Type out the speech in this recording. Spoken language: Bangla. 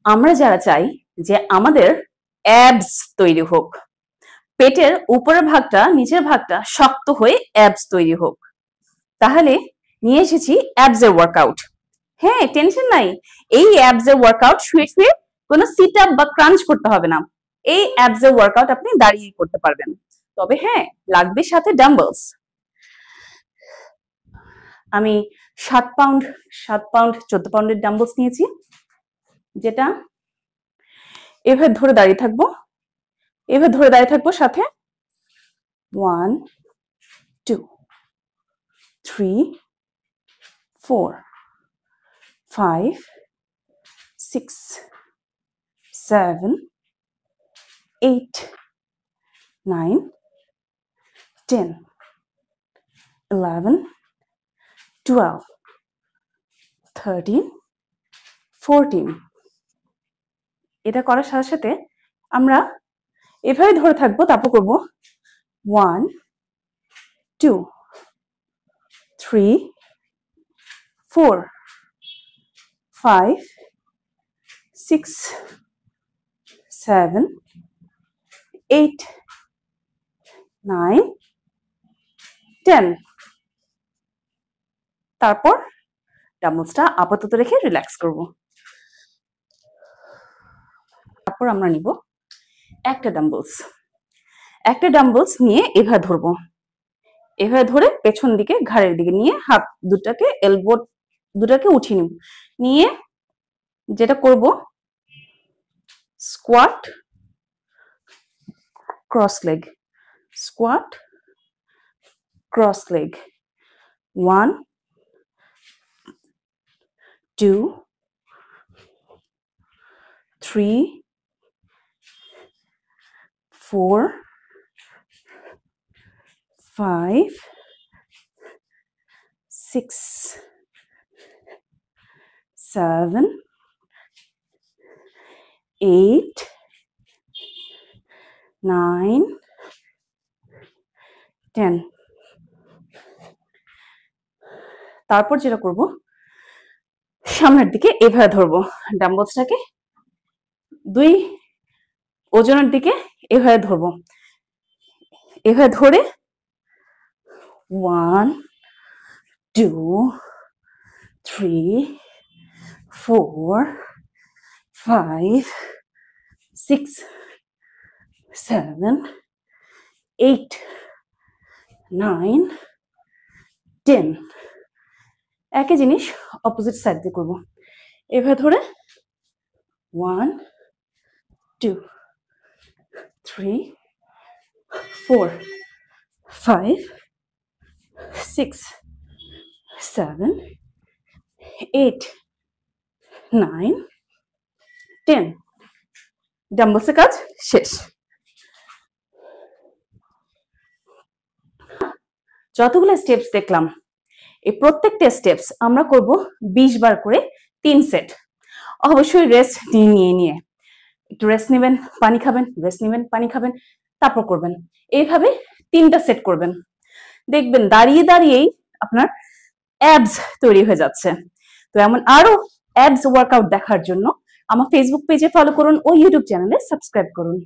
আমরা যারা চাই যে আমাদের অ্যাবস তৈরি হোক, পেটের উপরের ভাগটা নিচের ভাগটা শক্ত হয়ে অ্যাবস তৈরি হোক, তাহলে নিয়ে এসেছি অ্যাবস এর ওয়ার্কআউট। হ্যাঁ, টেনশন নাই, এই অ্যাবস এর ওয়ার্কআউট শুয়ে শুয়ে কোনো সিট আপ বা ক্রাঞ্চ করতে হবে না। এই অ্যাবস এর ওয়ার্কআউট আপনি দাঁড়িয়ে করতে পারবেন। তবে হ্যাঁ, লাগবে সাথে ডাম্বলস। আমি 7 পাউন্ড 14 পাউন্ডের ডাম্বলস নিয়েছি, যেটা এভাবে ধরে দাঁড়িয়ে থাকবো, সাথে 1 2 3 4 5 6 7 8 9 10 11 12 13 14। এটা করার সাথে সাথে আমরা এভাবে ধরে থাকবো, তারপর করবো 1 2 3 4 5 6 7 8 9 10। তারপর ডাম্বলসটা আপাতত রেখে রিল্যাক্স করব। তারপর আমরা নিব একটা ডাম্বলস নিয়ে এভাবে ধরবো, এভাবে ধরে পেছন দিকে ঘাড়ের দিকে নিয়ে হাত দুটাকে এলবো দুটাকে উঠিয়ে নিব। নিয়ে যেটা করব, squat cross leg, squat cross leg, 1 2 3 4 5 6 7 8 9 10। তারপর যেটা করব, সামনের দিকে এভাবে ধরবো, ডাম্বলসটাকে দুই ওজনের দিকে এভাবে ধরবো, এভাবে ধরে 1 2 3 4 5 6 7 8 9 10। একই জিনিস অপোজিট সাইড দিয়ে করবো, এভাবে ধরে 1 2 3 4 5 6 7 8 9 10। ডাম্বলসের কাজ শেষ। যতগুলো স্টেপস দেখলাম, এই প্রত্যেকটা স্টেপস আমরা করব 20 বার করে 3 সেট। অবশ্যই রেস্ট নিয়ে একটু রেস্ট নেবেন, পানি খাবেন, রেস্ট নেবেন, পানি খাবেন, তারপর করবেন। এইভাবে 3টা সেট করবেন, দেখবেন দাঁড়িয়ে দাঁড়িয়েই আপনার অ্যাবস তৈরি হয়ে যাচ্ছে। তো এমন আরো অ্যাবস ওয়ার্কআউট দেখার জন্য আমার ফেসবুক পেজে ফলো করুন ও ইউটিউব চ্যানেলে সাবস্ক্রাইব করুন।